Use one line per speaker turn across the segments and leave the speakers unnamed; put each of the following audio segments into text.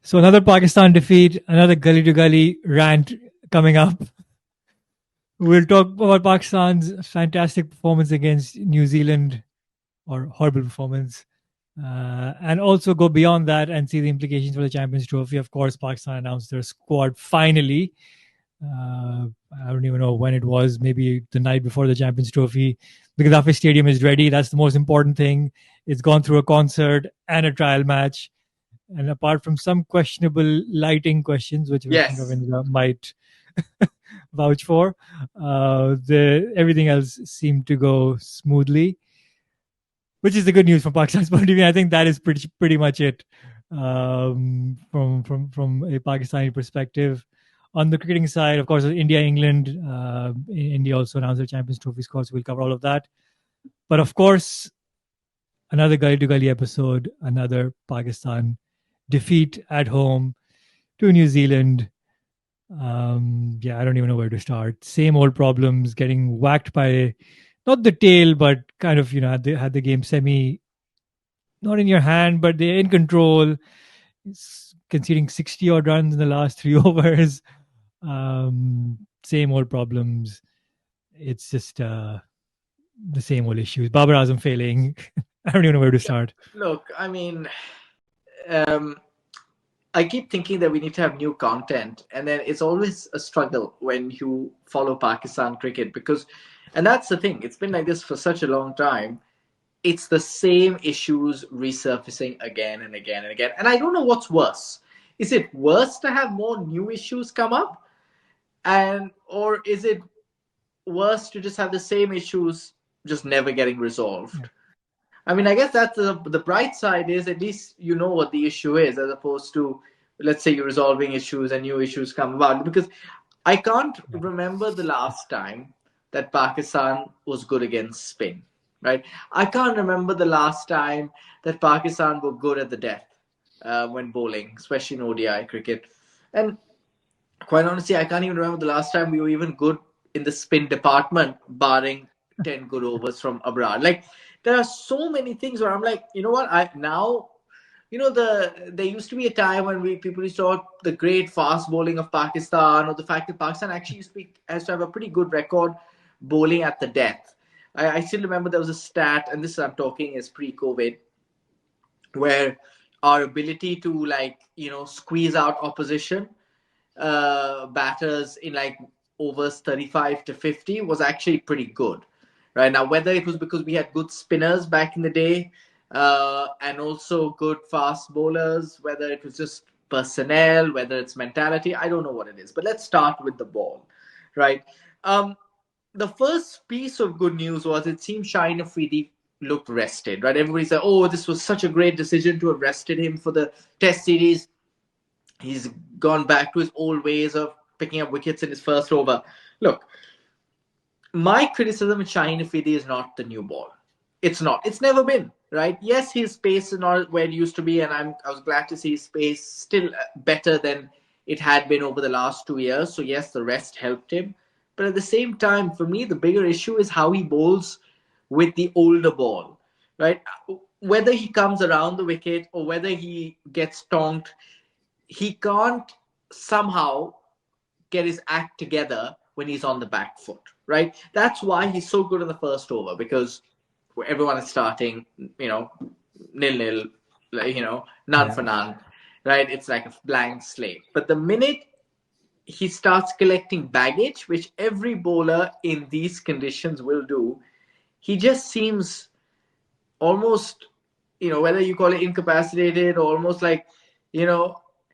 So another Pakistan defeat, another gully to gully rant coming up. We'll talk about Pakistan's fantastic performance against New Zealand, or horrible performance, and also go beyond that and see the implications for the Champions Trophy. Of course, Pakistan announced their squad finally. I don't even know when it was, maybe the night before the Champions Trophy. The Gaddafi Stadium is ready. That's the most important thing. It's gone through a concert and a trial match. And apart from some questionable lighting questions, which
Yes.
Ravindra might vouch for, everything else seemed to go smoothly, which is the good news from Pakistan's point of view. I think that is pretty much it from a Pakistani perspective. On the cricketing side, of course, India, England. India also announced their Champions Trophy score, so we'll cover all of that. But of course, another Gully to Gully episode, another Pakistan defeat at home to New Zealand. Yeah, I don't even know where to start. Same old problems, getting whacked by not the tail, but kind of had the game semi not in your hand, but they're in control. Conceding 60 odd runs in the last 3 overs. Same old problems. It's just the same old issues. Babar Azam failing. I don't even know where to start.
Look, I mean, um, I keep thinking that we need to have new content, and then it's always a struggle when you follow Pakistan cricket because, and that's the thing, it's been like this for such a long time. It's the same issues resurfacing again and again and again. And I don't know what's worse. Is it worse to have more new issues come up? Or is it worse to just have the same issues just never getting resolved? I mean, I guess that's the bright side is at least you know what the issue is as opposed to, let's say, you're resolving issues and new issues come about. Because I can't remember the last time that Pakistan was good against spin, right? I can't remember the last time that Pakistan were good at the death when bowling, especially in ODI cricket. And quite honestly, I can't even remember the last time we were even good in the spin department, barring 10 good overs from abroad. Like, there are so many things where I'm like, you know what? There used to be a time when people used to talk the great fast bowling of Pakistan, or the fact that Pakistan actually has to have a pretty good record bowling at the death. I still remember there was a stat, and this I'm talking is pre-COVID, where our ability to squeeze out opposition batters in like overs 35 to 50 was actually pretty good. Right now, whether it was because we had good spinners back in the day and also good fast bowlers, whether it was just personnel, whether it's mentality, I don't know what it is. But let's start with the ball, right? The first piece of good news was it seemed Shaheen Afridi looked rested, right? Everybody said, oh, this was such a great decision to have rested him for the Test series. He's gone back to his old ways of picking up wickets in his first over. Look, my criticism of Shaheen Afridi is not the new ball. It's not. It's never been, right? Yes, his pace is not where it used to be, and I was glad to see his pace still better than it had been over the last 2 years. So yes, the rest helped him. But at the same time, for me, the bigger issue is how he bowls with the older ball, right? Whether he comes around the wicket or whether he gets tonked, he can't somehow get his act together when he's on the back foot, right? That's why he's so good in the first over, because everyone is starting, nil-nil, none for none, right? It's like a blank slate. But the minute he starts collecting baggage, which every bowler in these conditions will do, he just seems almost, whether you call it incapacitated or almost like,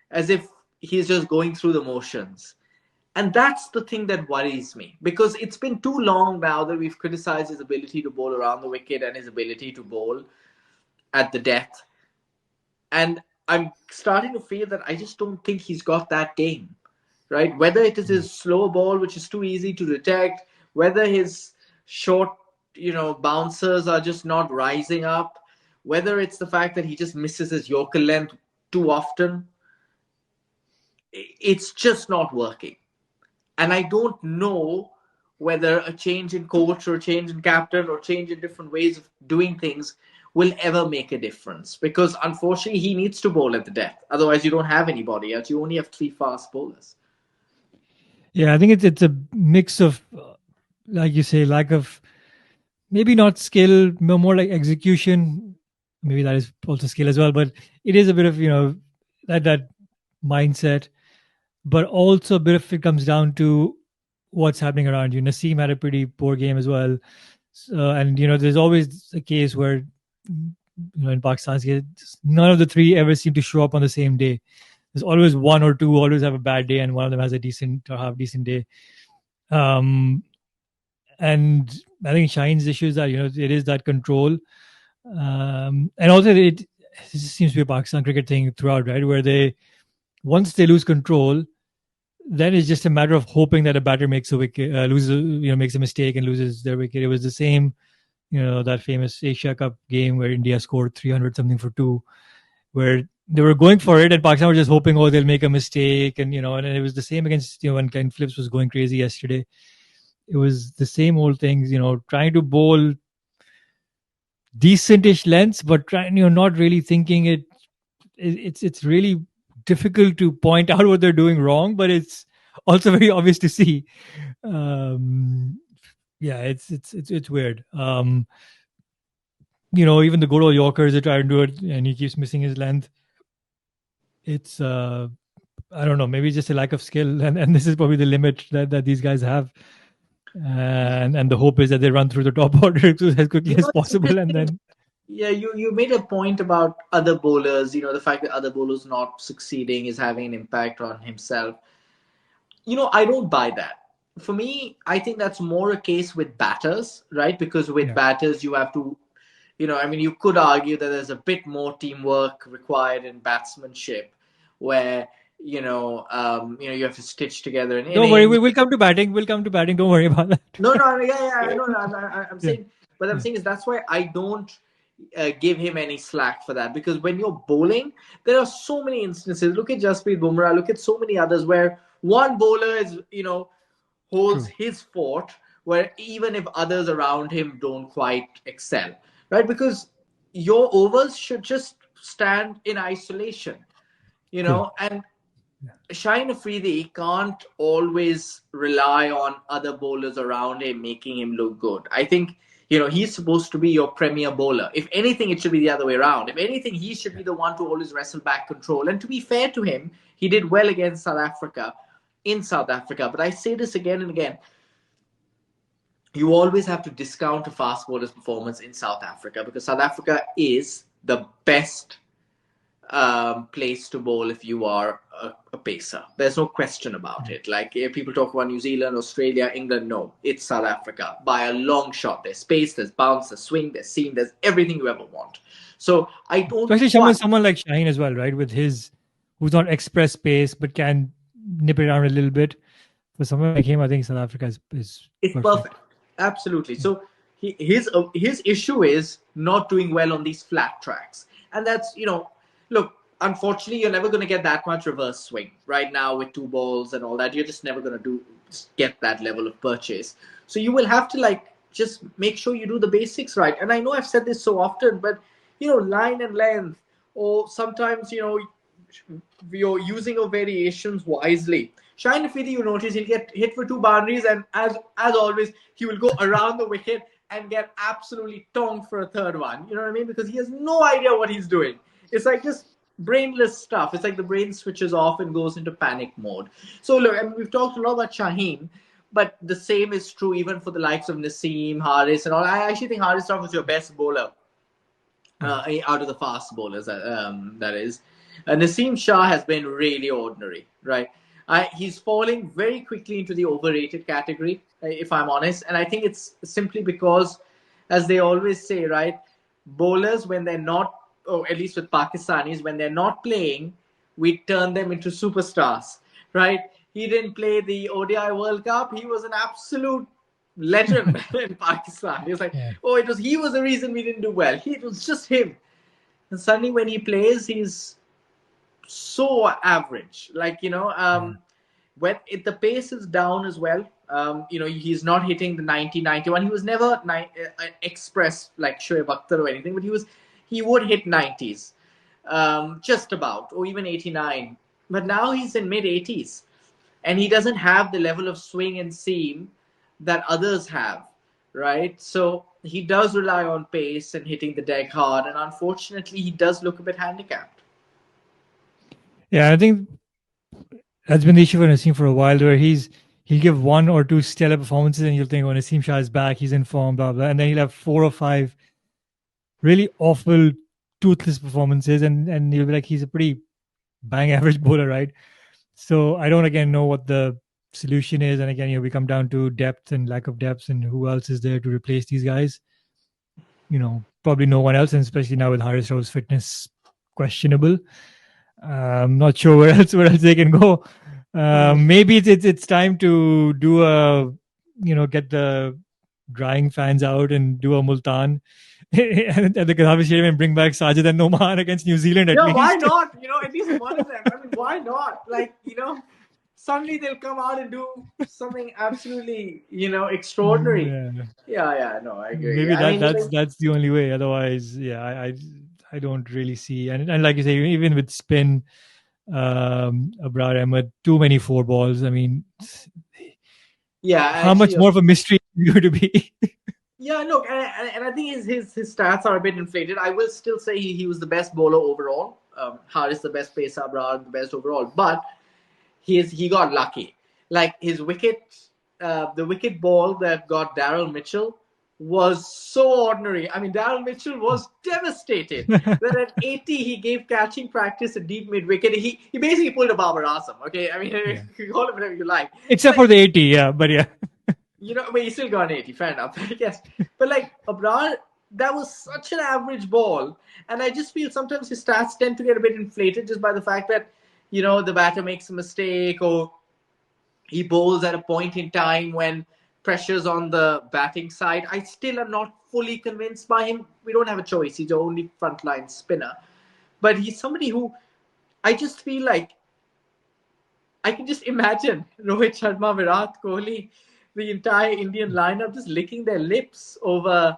as if he's just going through the motions. And that's the thing that worries me, because it's been too long now that we've criticized his ability to bowl around the wicket and his ability to bowl at the death. And I'm starting to feel that I just don't think he's got that game, right? Whether it is his slow ball, which is too easy to detect, whether his short, bouncers are just not rising up, whether it's the fact that he just misses his Yorker length too often, it's just not working. And I don't know whether a change in coach or a change in captain or change in different ways of doing things will ever make a difference, because unfortunately he needs to bowl at the death. Otherwise, you don't have anybody else. You only have three fast bowlers.
Yeah, I think it's a mix of, like you say, lack of maybe not skill, more like execution. Maybe that is also skill as well, but it is a bit of that mindset. But also a bit of it comes down to what's happening around you. Naseem had a pretty poor game as well, and there's always a case where in Pakistan's case, none of the three ever seem to show up on the same day. There's always one or two always have a bad day, and one of them has a decent or half decent day. Um, and I think Shine's issue is that it is that control, and also it seems to be a Pakistan cricket thing throughout, right? Where they once they lose control, then it's just a matter of hoping that a batter makes a wicket, makes a mistake and loses their wicket. It was the same, that famous Asia Cup game where India scored 300 something for two, where they were going for it and Pakistan were just hoping, oh, they'll make a mistake, and and it was the same against when Ken Phillips was going crazy yesterday. It was the same old things, trying to bowl decentish lengths, but trying, not really thinking it. It's really difficult to point out what they're doing wrong, but it's also very obvious to see. Yeah, it's weird. Even the good old Yorkers are trying to do it, and he keeps missing his length. It's I don't know, maybe just a lack of skill, and this is probably the limit that these guys have. And the hope is that they run through the top order as quickly as possible, and then.
Yeah, you made a point about other bowlers. The fact that other bowlers not succeeding is having an impact on himself. I don't buy that. For me, I think that's more a case with batters, right? Because with batters, you have to, you could argue that there's a bit more teamwork required in batsmanship, where you have to stitch together an
Don't worry,
innings.
we'll come to batting. We'll come to batting. Don't worry about that.
No, yeah, I know. I'm saying, but I'm saying is that's why I don't give him any slack for that, because when you're bowling, there are so many instances. Look at Jasprit Bumrah. Look at so many others where one bowler is holds his fort, where even if others around him don't quite excel, right? Because your overs should just stand in isolation, and Shine Afridi can't always rely on other bowlers around him making him look good. I think, he's supposed to be your premier bowler. If anything, it should be the other way around. If anything, he should be the one to always wrestle back control. And to be fair to him, he did well against South Africa, in South Africa. But I say this again and again. You always have to discount a fast bowler's performance in South Africa, because South Africa is the best place to bowl if you are a pacer. There's no question about it. Like, if people talk about New Zealand, Australia, England, no, it's South Africa by a long shot. There's space, there's bounce, there's swing, there's seam, there's everything you ever want. So I don't.
Especially someone like Shaheen as well, right? With his, who's not express pace but can nip it around a little bit. For someone like him, I think South Africa is
it's perfect. Absolutely. So his issue is not doing well on these flat tracks, and that's look, unfortunately, you're never going to get that much reverse swing right now with two balls and all that. You're just never going to get that level of purchase. So you will have to just make sure you do the basics right. And I know I've said this so often, but line and length, or sometimes you're using of variations wisely. Shine Afridi, you notice he'll get hit for two boundaries, and as always, he will go around the wicket and get absolutely tongued for a third one. You know what I mean? Because he has no idea what he's doing. It's like just brainless stuff. It's like the brain switches off and goes into panic mode. So look, I mean, we've talked a lot about Shaheen, but the same is true even for the likes of Naseem, Haris, and all. I actually think Haris was your best bowler out of the fast bowlers. That is, Naseem Shah has been really ordinary, right? He's falling very quickly into the overrated category, if I'm honest, and I think it's simply because, as they always say, right, bowlers, when they're not, or at least with Pakistanis, when they're not playing, we turn them into superstars, right? He didn't play the ODI World Cup. He was an absolute legend in Pakistan. He was like, he was the reason we didn't do well. It was just him. And suddenly when he plays, he's so average. when the pace is down as well. He's not hitting the 90, 91. He was never express like Shoaib Akhtar or anything, but he would hit 90s, just about, or even 89. But now he's in mid 80s, and he doesn't have the level of swing and seam that others have, right? So he does rely on pace and hitting the deck hard, and unfortunately, he does look a bit handicapped.
Yeah, I think that's been the issue for Naseem for a while, where he'll give one or two stellar performances, and you'll think, "Oh, Naseem Shah is back, he's in form," blah blah, and then he'll have four or five really awful, toothless performances, and you'll be like, he's a pretty bang average bowler, right? So I don't again know what the solution is, and again, we come down to depth and lack of depth, and who else is there to replace these guys? Probably no one else, and especially now with Haris Rauf's fitness questionable. I'm not sure where else they can go. Maybe it's time to do get the drying fans out and do a multan at the Gaddafi Stadium and bring back Sajid and Noman against New Zealand at
Yeah,
least.
why not? At least one of them. I mean, why not? Like, suddenly they'll come out and do something absolutely, extraordinary. Yeah, no, I agree.
Maybe
I mean,
that's the only way. Otherwise, yeah, I don't really see. And like you say, even with spin, Abrar Ahmed, too many four balls. I mean,
yeah,
how much more of a mystery is it going to be?
Yeah, look, and I think his stats are a bit inflated. I will still say he was the best bowler overall. Haris the best pacer, Abrar the best overall, but he got lucky. Like his wicket, the wicket ball that got Daryl Mitchell was so ordinary. I mean, Daryl Mitchell was devastated that at 80 he gave catching practice at deep mid wicket. He basically pulled a Babar Azam. Okay, I mean, you call it whatever you like,
Except for the 80, yeah, but yeah.
But he still got an 80, fair enough, I guess. But like Abrar, that was such an average ball. And I just feel sometimes his stats tend to get a bit inflated just by the fact that, the batter makes a mistake or he bowls at a point in time when pressure's on the batting side. I still am not fully convinced by him. We don't have a choice. He's the only frontline spinner. But he's somebody who I just feel like I can just imagine Rohit Sharma, Virat Kohli, the entire Indian lineup just licking their lips over,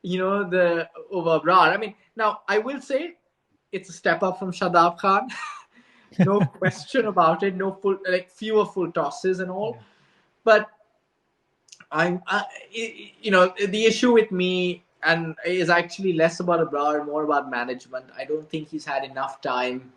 over Abrar. I mean, now I will say it's a step up from Shadab Khan. No question about it. No fewer full tosses and all. But the issue with me and is actually less about Abrar, more about management. I don't think he's had enough time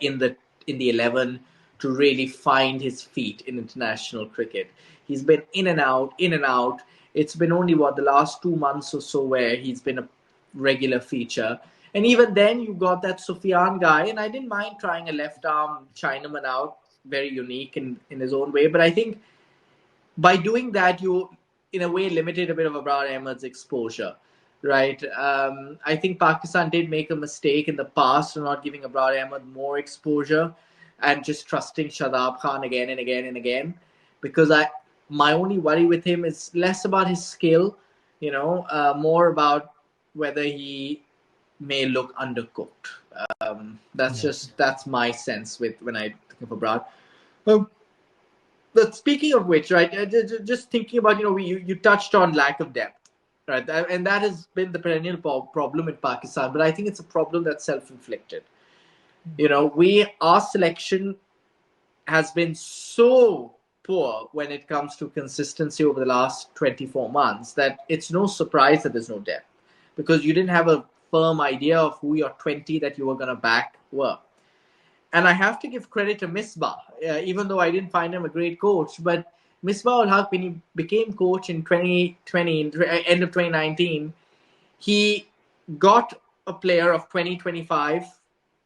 in the 11 to really find his feet in international cricket. He's been in and out, in and out. It's been only the last 2 months or so where he's been a regular feature. And even then, you got that Sufyan guy, and I didn't mind trying a left arm Chinaman out, very unique in his own way. But I think by doing that, you, in a way, limited a bit of Abrar Ahmed's exposure. Right. I think Pakistan did make a mistake in the past of not giving Abrar Ahmed more exposure and just trusting Shadab Khan again and again and again. Because my only worry with him is less about his skill, more about whether he may look undercooked. That's my sense when I think of Abrar. But speaking of which, right, just thinking about, you touched on lack of depth. Right, and that has been the perennial problem in Pakistan. But I think it's a problem that's self-inflicted. Our selection has been so poor when it comes to consistency over the last 24 months that it's no surprise that there's no depth, because you didn't have a firm idea of who your 20 that you were going to back were. And I have to give credit to Misbah, even though I didn't find him a great coach, but Misbah ul Haq, when he became coach in 2020, end of 2019, he got a player of 2025,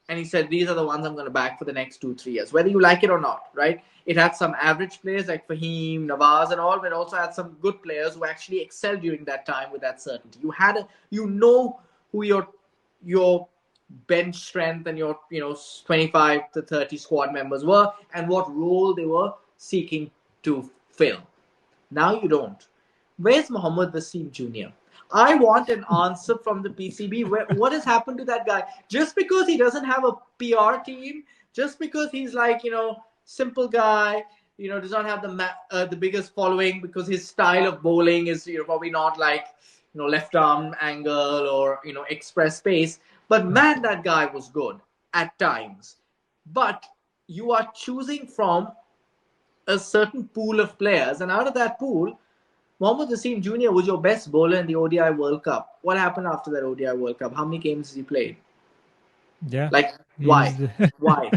and he said, these are the ones I'm going to back for the next 2-3 years, whether you like it or not, right? It had some average players like Fahim, Nawaz and all, but it also had some good players who actually excelled during that time with that certainty. You know who your bench strength and your 25 to 30 squad members were and what role they were seeking to fill. Now you don't. Where's Mohammad Wasim Jr.? I want an answer from the PCB. What has happened to that guy? Just because he doesn't have a PR team, just because he's like, simple guy. Does not have the biggest following because his style of bowling is probably not like left arm angle or express pace. But man, that guy was good at times. But you are choosing from a certain pool of players, and out of that pool, Mohammad Wasim Jr. was your best bowler in the ODI World Cup. What happened after that ODI World Cup? How many games has he played?
Yeah.
Like,
He's
why? Why?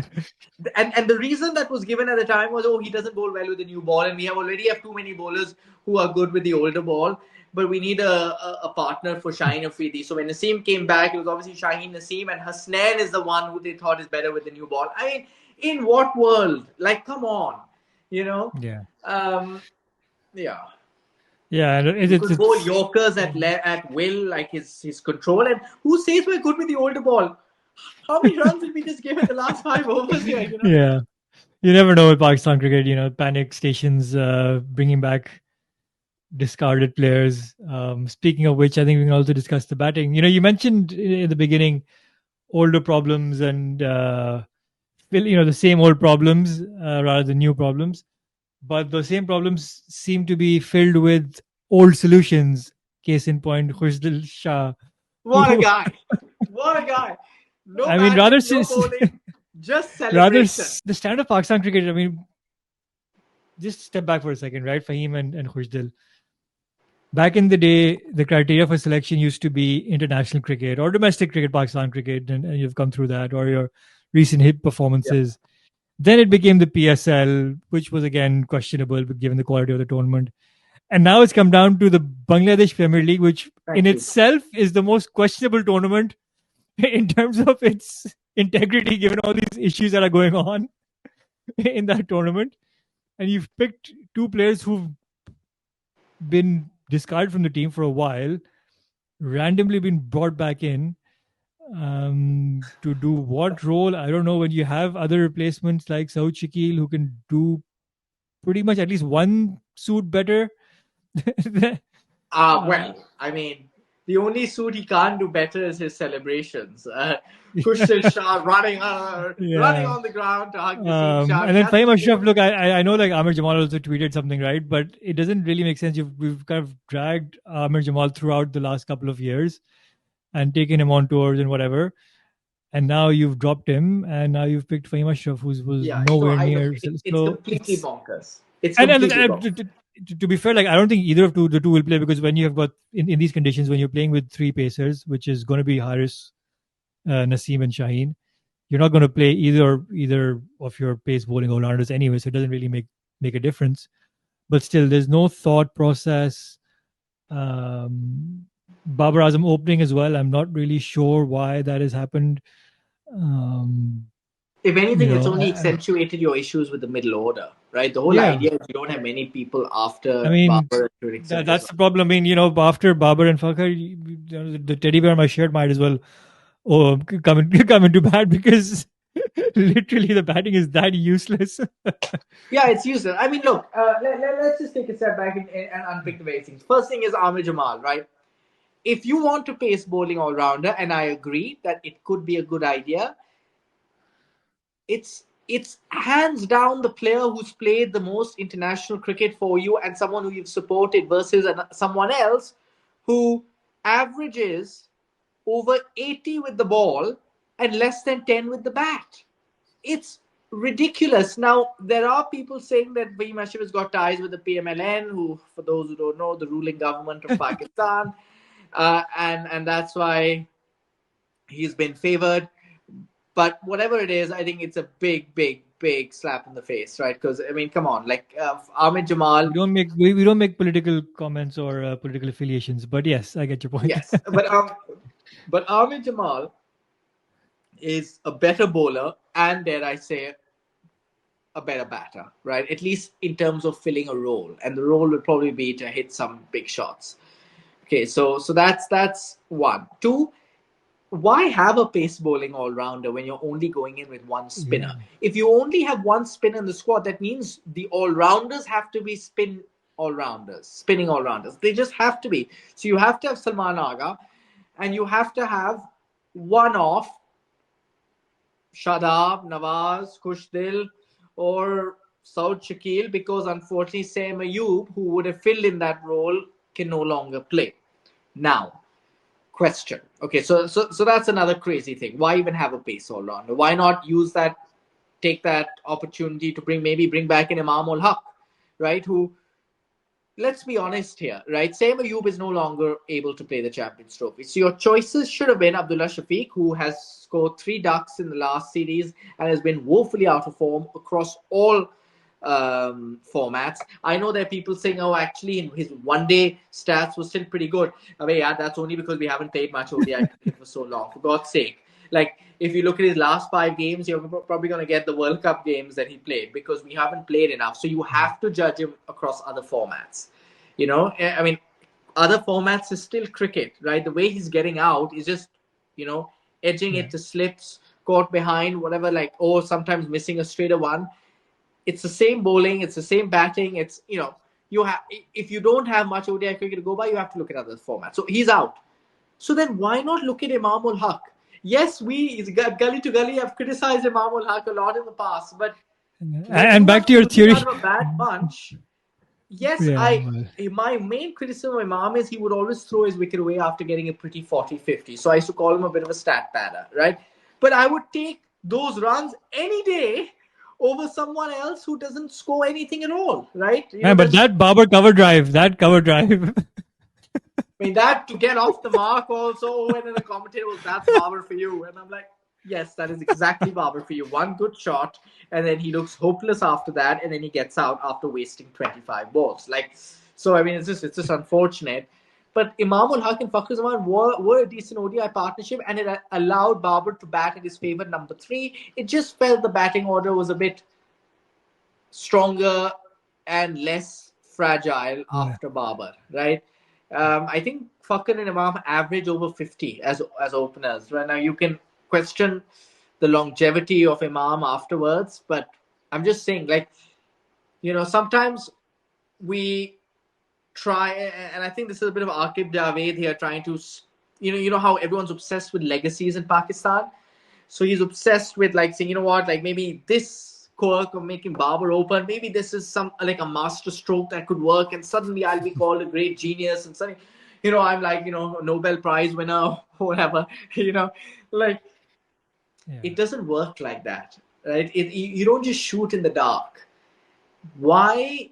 And the reason that was given at the time was, oh, he doesn't bowl well with the new ball, and we already have too many bowlers who are good with the older ball. But we need a partner for Shaheen Afridi. So when Naseem came back, it was obviously Shaheen Naseem, and Hasnain is the one who they thought is better with the new ball. I mean, in what world? Like, come on, you know?
yeah.
Yeah.
Yeah, and
He could bowl
it's
Yorkers at will, like his control. And who says we're good with the older ball? How many runs did we just give in the last 5 overs here?
yeah. You never know with Pakistan cricket. Panic stations, bringing back discarded players. Speaking of which, I think we can also discuss the batting. You mentioned in the beginning older problems and the same old problems rather than new problems. But the same problems seem to be filled with old solutions. Case in point, Khushdil Shah,
What a
who
guy! What a guy! No
I mean, rather
batting, no bowling, just celebration.
the standard of Pakistan cricket. I mean, just step back for a second, right? Fahim and Khushdil. Back in the day, the criteria for selection used to be international cricket or domestic cricket, Pakistan cricket, and you've come through that, or your recent hit
Yeah,
performances. Then it became the PSL, which was again questionable given the quality of the tournament. And now it's come down to the Bangladesh Premier League, which in
thank you.
itself is the most questionable tournament in terms of its integrity, given all these issues that are going on in that tournament. And you've picked two players who've been discarded from the team for a while, randomly been brought back in to do what role? I don't know. When you have other replacements like Saud Shakil who can do pretty much at least one suit better. uh,
Well, I mean, the only suit he can't do better is his celebrations. Kushal Shah running
yeah.
on the ground to hug Naseem Shah. I
And
mean,
then
that's
Fahim
the
Ashraf,
only.
look, I know like Amir Jamal also tweeted something, right? But it doesn't really make sense. We've kind of dragged Amir Jamal throughout the last couple of years and taken him on tours and whatever. And now you've dropped him, and now you've picked Fahim Ashraf, who was
Yeah, no,
nowhere
I know.
near.
It's
So
completely
it's
bonkers. It's
and
completely bonkers.
to be fair, like I don't think either of the two will play because when you have got in these conditions, when you're playing with three pacers, which is going to be Haris, Naseem, and Shaheen, you're not going to play either of your pace bowling all rounders anyway, so it doesn't really make a difference. But still, there's no thought process. Babar Azam opening as well. I'm not really sure why that has happened. Um,
If
you
anything, it's
know,
only accentuated your issues with the middle order, right? The whole
yeah.
idea is you don't have many people
I
after
mean,
Babar, etc.
that's the problem. I mean, after Babar and Fakar, the teddy bear on my shirt might as well come into bat because literally the batting is that useless.
Yeah, it's useless. I mean, look, let's just take a step back and unpick the basic things. First thing is Amir Jamal, right? If you want to pace bowling all rounder, and I agree that it could be a good idea, it's hands down the player who's played the most international cricket for you and someone who you've supported versus someone else who averages over 80 with the ball and less than 10 with the bat. It's ridiculous. Now, there are people saying that Vaheem Ashraf has got ties with the PMLN, who, for those who don't know, the ruling government of Pakistan, and that's why he's been favored. But whatever it is, I think it's a big, big, big slap in the face, right? Because I mean, come on, like Ahmed Jamal,
We don't make political comments or political affiliations, but yes, I get your point.
yes, but Ahmed Jamal is a better bowler and, dare I say, a better batter, right? At least in terms of filling a role, and the role would probably be to hit some big shots. Okay, so that's one. Two, why have a pace bowling all rounder when you're only going in with one
Yeah.
spinner? If you only have one spinner in the squad, that means the all rounders have to be spinning all rounders. They just have to be. So you have to have Salman Aga, and you have to have one off Shadab, Nawaz, Kushdil, or Saud Shakil, because unfortunately Sam Ayub, who would have filled in that role, can no longer play. Now, question. Okay, so that's another crazy thing. Why even have a pace all rounder? Why not use that, take that opportunity to bring back an Imam ul Haq, right? Who, let's be honest here, right? Sam Ayub is no longer able to play the Champions Trophy. So your choices should have been Abdullah Shafiq, who has scored 3 ducks in the last series and has been woefully out of form across all formats. I know there are people saying, oh, actually, his one-day stats were still pretty good. I mean, yeah, that's only because we haven't played much ODI cricket for so long. For God's sake. Like, if you look at his last 5 games, you're probably going to get the World Cup games that he played, because we haven't played enough. So you have to judge him across other formats. You know, I mean, other formats is still cricket, right? The way he's getting out is just, edging it to slips, caught behind, whatever, like, or sometimes missing a straighter one. It's the same bowling, it's the same batting. It's, you have, if you don't have much ODI cricket to go by, you have to look at other formats. So he's out. So then why not look at Imam ul Haq? Yes, we, Gully to Gully, have criticized Imam ul Haq a lot in the past, but
and back to your theory,
out of a bad bunch. Yes, my main criticism of Imam is he would always throw his wicket away after getting a pretty 40-50. So I used to call him a bit of a stat padder, right? But I would take those runs any day over someone else who doesn't score anything at all, right?
But that Babar cover drive.
I mean, that to get off the mark also, when the commentator was, that's Babar for you. And I'm like, yes, that is exactly Babar for you. One good shot, and then he looks hopeless after that, and then he gets out after wasting 25 balls. Like, so I mean, it's just unfortunate. But Imam ul Haq and Fakhar Zaman were a decent ODI partnership, and it allowed Babar to bat at his favourite number 3. It just felt the batting order was a bit stronger and less fragile after Babar, right? I think Fakhar and Imam average over 50 as openers. Right now, you can question the longevity of Imam afterwards, but I'm just saying, like, sometimes we try, and I think this is a bit of Aqib Javed here, trying to, you know how everyone's obsessed with legacies in Pakistan. So he's obsessed with, like, saying, like, maybe this quirk of making Babar open, maybe this is some, like, a master stroke that could work, and suddenly I'll be called a great genius, and suddenly, I'm like, Nobel Prize winner or whatever, like, it doesn't work like that, right? You don't just shoot in the dark. Why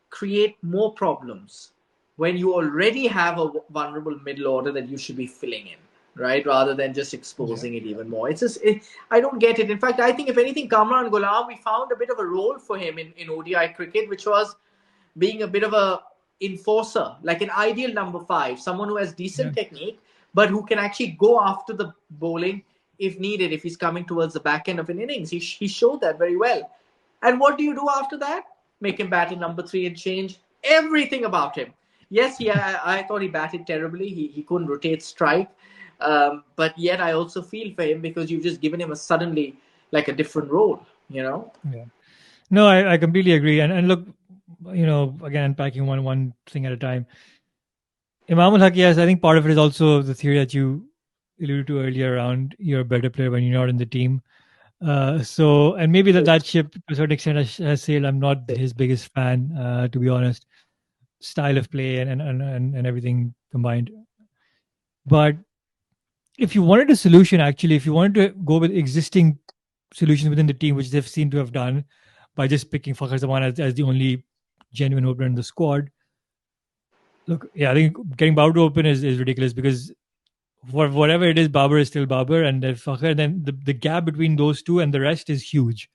create more problems when you already have a vulnerable middle order that you should be filling in, right? Rather than just exposing it even more. It's just, I don't get it. In fact, I think if anything, Kamran Ghulam, we found a bit of a role for him in ODI cricket, which was being a bit of a enforcer, like an ideal number 5, someone who has decent technique, but who can actually go after the bowling if needed, if he's coming towards the back end of an innings. He showed that very well. And what do you do after that? Make him bat in number 3 and change everything about him. Yes, I thought he batted terribly. He couldn't rotate strike. But yet I also feel for him, because you've just given him a suddenly, like, a different role,
Yeah. No, I completely agree. And look, again, unpacking one thing at a time. Imam ul Haq, yes, I think part of it is also the theory that you alluded to earlier around you're a better player when you're not in the team. And maybe that ship to a certain extent has sailed. I'm not his biggest fan, to be honest. Style of play and everything combined. But if you wanted a solution, actually, if you wanted to go with existing solutions within the team, which they've seemed to have done by just picking Fakhar Zaman as the only genuine opener in the squad. Look, I think getting Babar to open is ridiculous, because for whatever it is, Babar is still Babar, and Fakhar, then the gap between those two and the rest is huge.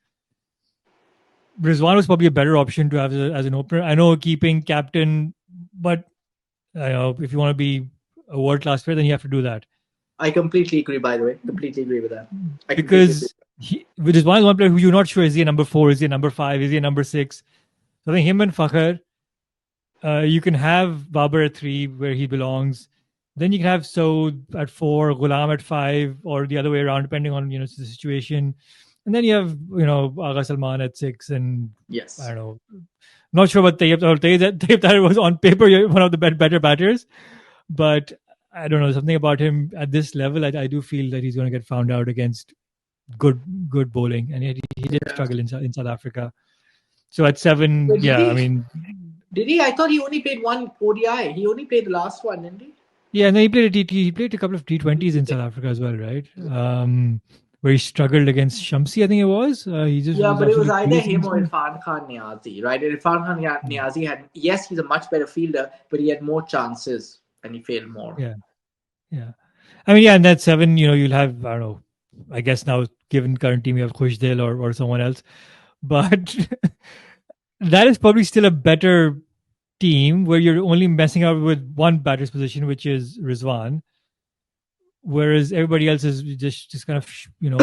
Rizwan was probably a better option to have as an opener. I know keeping captain, but if you want to be a world-class player, then you have to do that.
I completely agree, by the way. Completely agree with that.
Because Rizwan is one player who you're not sure, is he a number 4, is he a number 5, is he a number 6? So I think him and Fakhar, you can have Babar at 3 where he belongs. Then you can have Saud at 4, Ghulam at 5, or the other way around, depending on the situation. And then you have Agha Salman at 6, and
yes,
I don't know. Not sure about Tayyip Tahir was on paper one of the better batters, but I don't know, something about him at this level. I do feel that he's going to get found out against good bowling, and he did
Yeah.
struggle in South Africa. So at 7,
But did
yeah, I
he?
mean,
Did he? I thought he only played one ODI. He only played the last one, didn't he?
yeah, and then he played a couple of T20s in South Africa as well, right? Where he struggled against Shamsi, I think it was. He just
Yeah,
was
but it was
absolutely
either
clueless
him
against
or
him.
Irfan Khan Niazi, right? Irfan Khan
Yeah,
Niazi had, yes, he's a much better fielder, but he had more chances and he failed more.
yeah, yeah. I mean, yeah, and that 7, you'll have, I don't know. I guess now, given current team, you have Khushdil or someone else, but that is probably still a better team where you're only messing up with one batter's position, which is Rizwan, whereas everybody else is just kind of
I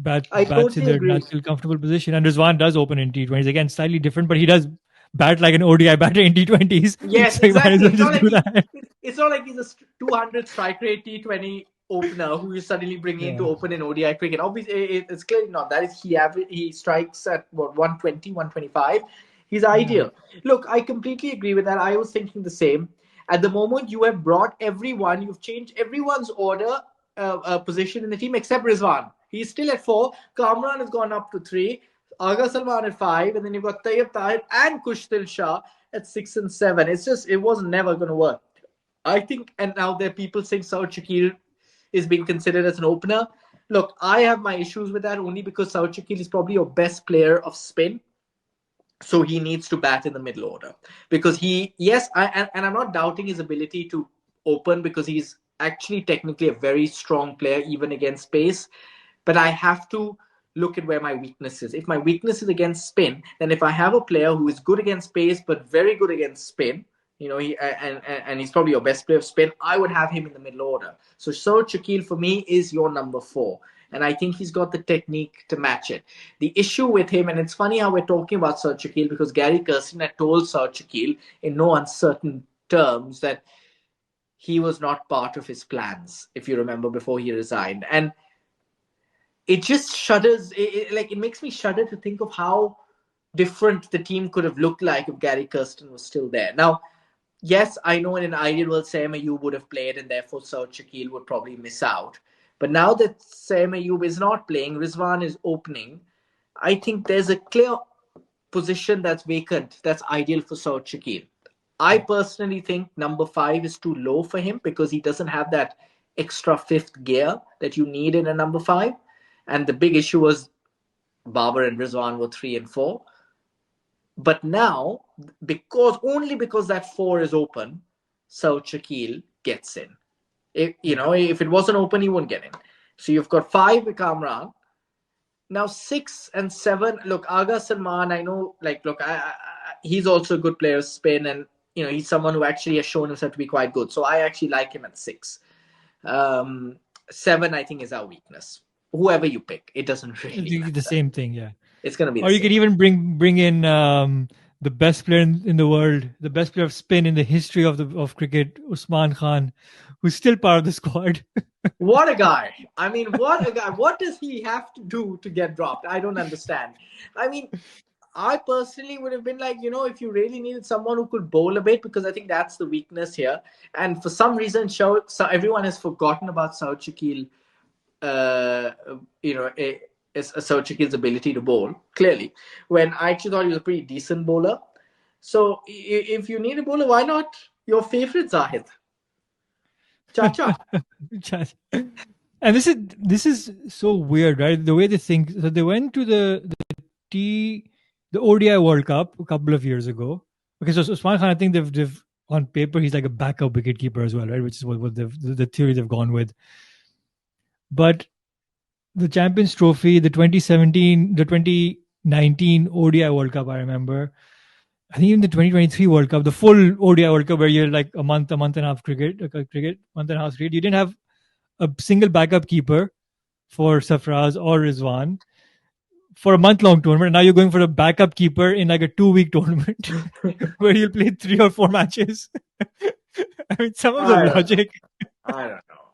bats in
totally
their
agree.
natural comfortable position. And Rizwan does open in T20s again, slightly different, but he does bat like an ODI batter in T20s,
Yes,
so he might as
exactly.
well
It's not
just
like
do that.
it's not like he's a 200 strike rate T20 opener who you suddenly bring in
Yeah,
to open in ODI cricket. Obviously, it's clearly not. That is he strikes at what 120, 125. He's
yeah,
ideal. Look, I completely agree with that. I was thinking the same. At the moment, you have brought everyone. You've changed everyone's order position in the team except Rizwan. He's still at 4. Kamran has gone up to 3. Aga Salman at 5, and then you've got Tayyib Tahir and Kushtil Shah at 6 and 7. It was never going to work. I think, and now there are people saying Saud Shakil is being considered as an opener. Look, I have my issues with that only because Saud Shakil is probably your best player of spin. So he needs to bat in the middle order because and I'm not doubting his ability to open because he's actually technically a very strong player even against pace. But I have to look at where my weakness is. If my weakness is against spin, then if I have a player who is good against pace but very good against spin, and he's probably your best player of spin, I would have him in the middle order. So Shakil for me is your number 4. And I think he's got the technique to match it. The issue with him, and it's funny how we're talking about Sir Shakil because Gary Kirsten had told Sir Shakil in no uncertain terms that he was not part of his plans, if you remember, before he resigned. And it just shudders. It makes me shudder to think of how different the team could have looked like if Gary Kirsten was still there. Now, yes, I know in an ideal world, Sam Ayub would have played, and therefore Saud Shakil would probably miss out. But now that Sam Ayub is not playing, Rizwan is opening. I think there's a clear position that's vacant that's ideal for Saud Shakil. I personally think number 5 is too low for him because he doesn't have that extra fifth gear that you need in a number 5. And the big issue was Babar and Rizwan were 3 and 4. But now, because that 4 is open, Saud Shakil gets in. If it wasn't open, he wouldn't get in. So you've got 5 with Kamran. Now 6 and 7. Look, Aga Salman. I know. He's also a good player of spin, and he's someone who actually has shown himself to be quite good. So I actually like him at 6. 7, I think, is our weakness. Whoever you pick, it doesn't really
the
matter.
same thing. Yeah,
It's going to be the
or you
same.
could even bring in the best player in the world, the best player of spin in the history of cricket, Usman Khan, who's still part of the squad.
What a guy. I mean, what a guy. What does he have to do to get dropped? I don't understand. I mean, I personally would have been like, if you really needed someone who could bowl a bit, because I think that's the weakness here. And for some reason, so everyone has forgotten about Saud Shakil, uh, Saud Shakil's ability to bowl, clearly, when I actually thought he was a pretty decent bowler. So if you need a bowler, why not your favorite Zahid? Chacha.
And this is so weird, right? The way they think. So they went to T the ODI World Cup a couple of years ago. Okay, so Usman Khan, I think they've on paper he's like a backup wicketkeeper as well, right? Which is what the theory they've gone with. But the Champions Trophy, the 2017, the 2019 ODI World Cup, I remember. I think even the 2023 World Cup, the full ODI World Cup, where you're like a month and a half month and a half cricket, you didn't have a single backup keeper for Safraz or Rizwan for a month-long tournament. Now you're going for a backup keeper in like a 2-week tournament where you'll play 3 or 4 matches. I mean, some of the
I don't know.
logic.
I don't know.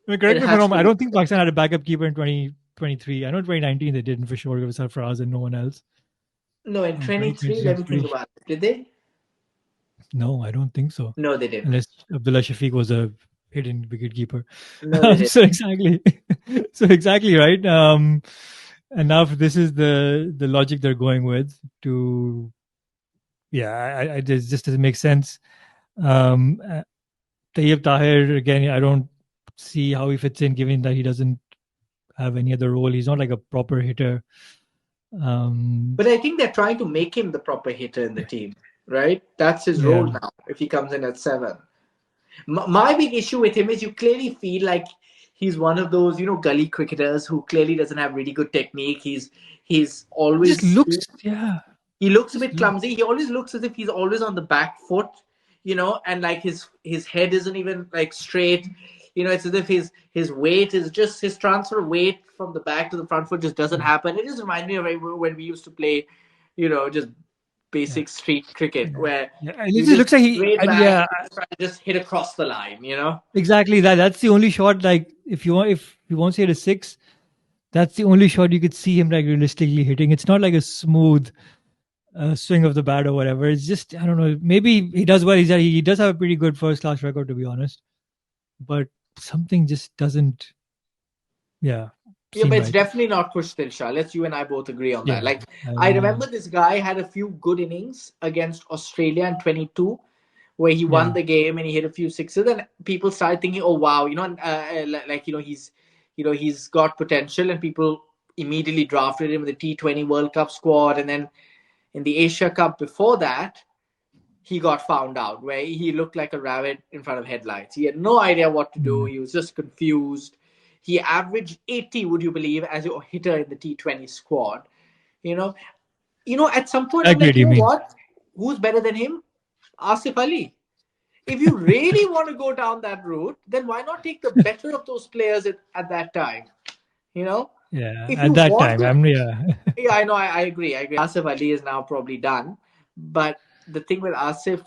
I mean,
It
correct me if I'm
has
wrong.
to
I
be.
don't think Pakistan had a backup keeper in 2023. I know 2019 they didn't for sure. It was Sarfaraz and no one else.
No, in
And
23, let me think
2023,
about it. Did they?
no, I don't think so.
No, they didn't.
Unless Abdullah Shafiq was a hidden wicketkeeper.
No, they didn't.
So exactly, so exactly right. And now this is the logic they're going with to, yeah, it just doesn't make sense. Uh, Tayyip Tahir, again, I don't see how he fits in, given that he doesn't have any other role. He's not like a proper hitter. Um,
But I think they're trying to make him the proper hitter in the team, right? That's his role
yeah,
now. If he comes in at seven, my big issue with him is you clearly feel like he's one of those, gully cricketers who clearly doesn't have really good technique. He's
just
always
looks, yeah,
he looks a
just
bit
looks.
clumsy. He always looks as if he's always on the back foot, and like his head isn't even like straight. It's as if his weight is just his transfer of weight from the back to the front foot just doesn't happen. It just reminds me of when we used to play, just
Yeah,
basic street cricket
yeah,
where
yeah. It
you
just
just
looks like
straight
and
back
yeah,
and you just try to just hit across the line.
exactly that. That's the only shot. Like, if he wants to hit a six, that's the only shot you could see him like realistically hitting. It's not like a smooth swing of the bat or whatever. It's just, I don't know. Maybe he does well. He does have a pretty good first class record, to be honest. But something just doesn't, yeah,
Yeah,
seem
but it's
right.
definitely not Kush Dilshah. Let's you and I both agree on that.
Yeah,
Like, I
yeah,
remember this guy had a few good innings against Australia in 22, where he won
yeah.
the game and he hit a few sixes, and people started thinking, "Oh wow, like he's got potential," and people immediately drafted him in the T20 World Cup squad, and then in the Asia Cup before that, he got found out where he looked like a rabbit in front of headlights. He had no idea what to do.
Mm.
He was just confused. He averaged 80, would you believe, as a hitter in the T20 squad. You know, at some point I'm
Exactly
like,
what you mean.
what? Who's better than him? Asif Ali. If you really want to go down that route, then why not take the better of those players at that time? You know,
Yeah,
if you
at that
want
time,
to,
yeah.
yeah, I know, I agree. Asif Ali is now probably done, but the thing with Asif,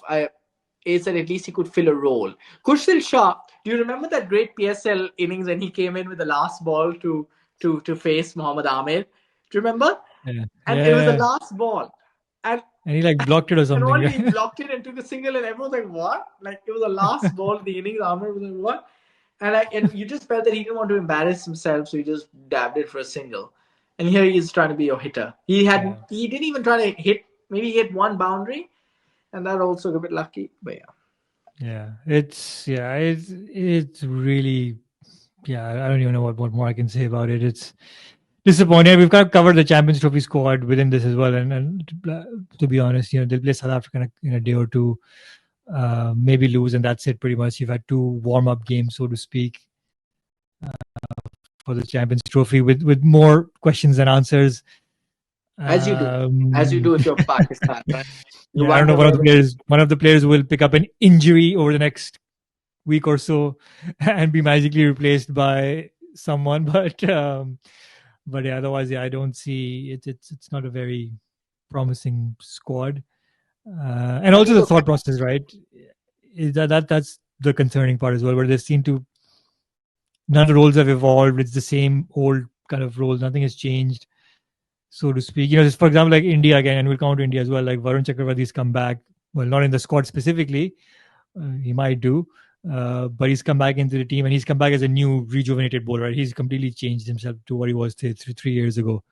is that at least he could fill a role. Kushal Shah, do you remember that great PSL innings when he came in with the last ball to face Mohammad Amir? Do you remember?
Yeah,
And it was the
yeah.
last ball, and
And he like blocked it or
and
something,
only he
right?
blocked it and took a single, and everyone was like, "What?" Like it was the last ball of the innings. Amir was like, "What?" And you just felt that he didn't want to embarrass himself, so he just dabbed it for a single. And here he is trying to be your hitter.
Yeah,
He didn't even try to hit. Maybe he hit one boundary, and that also a bit lucky. But yeah.
it's really, yeah. I don't even know what more I can say about it. It's disappointing. We've kind of covered the Champions Trophy squad within this as well, and to be honest, they'll play South Africa in a day or two, maybe lose, and that's it. Pretty much, you've had two warm up games, so to speak, for the Champions Trophy with more questions than answers.
As you do, as you
Um,
do if you're Pakistan, right? You
yeah, I don't know.
wonder where the
One of the players will pick up an injury over the next week or so and be magically replaced by someone. But yeah, otherwise, yeah, I don't see it. It's not a very promising squad. And
I
also
mean,
the
look,
thought process, right? Is that's the concerning part as well, where they seem to, none of the roles have evolved. It's the same old kind of roles. Nothing has changed, so to speak. Just for example, like India again, and we'll come to India as well. Like Varun Chakravarti's come back. Well, not in the squad specifically. He might do, but he's come back into the team, and he's come back as a new, rejuvenated bowler. Right? He's completely changed himself to what he was 3 years ago.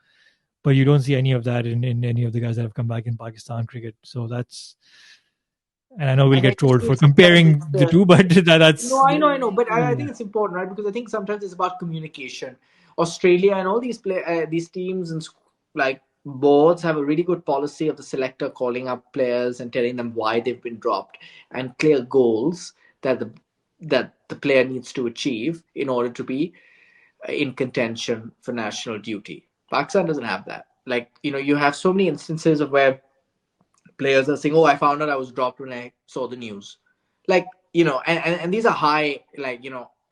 But you don't see any of that in any of the guys that have come back in Pakistan cricket. So that's, and I know we'll
and I
get
just
trolled
think
for
sometimes
comparing
it's
the two, but
no,
that's
I know, but I
yeah,
think it's important, right? Because I think sometimes it's about communication. Australia and all these teams and like boards have a really good policy of the selector calling up players and telling them why they've been dropped and clear goals that the player needs to achieve in order to be in contention for national duty. Pakistan doesn't have that. Like you have so many instances of where players are saying, "Oh, I found out I was dropped when I saw the news." Like and these are high, like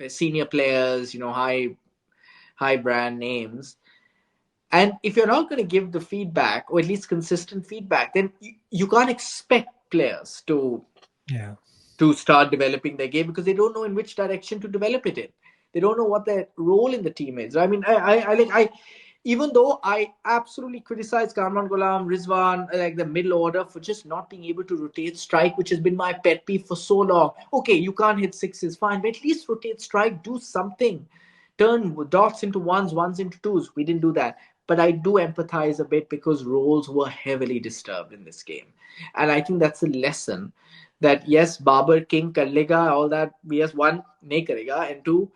senior players, high brand names. And if you're not going to give the feedback or at least consistent feedback, then you can't expect players
yeah,
to start developing their game because they don't know in which direction to develop it in. They don't know what their role in the team is. I mean, I like Even though I absolutely criticize Kamran Ghulam, Rizwan, like the middle order for just not being able to rotate strike, which has been my pet peeve for so long. Okay, you can't hit sixes, fine, but at least rotate strike, do something. Turn dots into ones, ones into twos. We didn't do that. But I do empathize a bit because roles were heavily disturbed in this game. And I think that's a lesson that yes, Babar King kar lega, all that, yes, one, nahi karega, and two,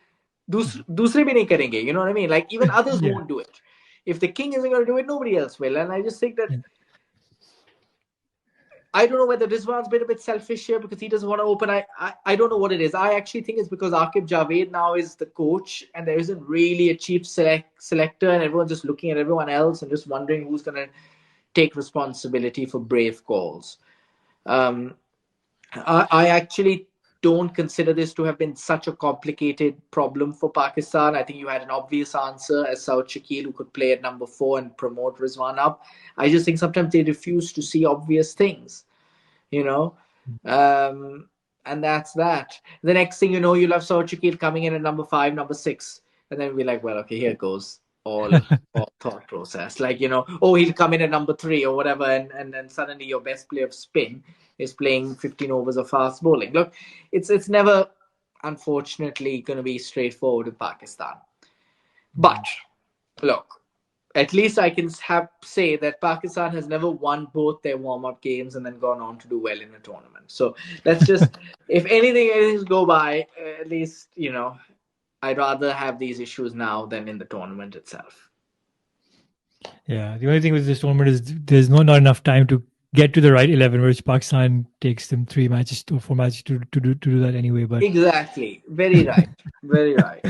दूसरे भी नहीं करेंगे, you know what I mean? Like even others
Yeah.
won't do it. If the king isn't going to do it, nobody else will. And I just think that
Yeah.
I don't know whether Rizwan's been a bit selfish here because he doesn't want to open. I don't know what it is. I actually think it's because Akib Javed now is the coach and there isn't really a chief selector and everyone's just looking at everyone else and just wondering who's going to take responsibility for brave calls. Um, I actually don't consider this to have been such a complicated problem for Pakistan. I think you had an obvious answer as Saud Shakil, who could play at number 4 and promote Rizwan up. I just think sometimes they refuse to see obvious things, you know. Um, and that's that. The next thing you know, you'll have Saud Shakil coming in at number 5, number 6. And then we're like, well, okay, here goes all thought process. Like, you know, oh, he'll come in at number 3 or whatever. And then suddenly your best player of spin is playing 15 overs of fast bowling. Look, it's never, unfortunately, going to be straightforward with Pakistan. But look, at least I can say that Pakistan has never won both their warm-up games and then gone on to do well in a tournament. So let's just, if anything go by, at least, you know, I'd rather have these issues now than in the tournament itself.
Yeah, the only thing with this tournament is there's not enough time to get to the right 11, which Pakistan takes them 3 matches or 4 matches to do that anyway. But
Exactly. Very right. Very right.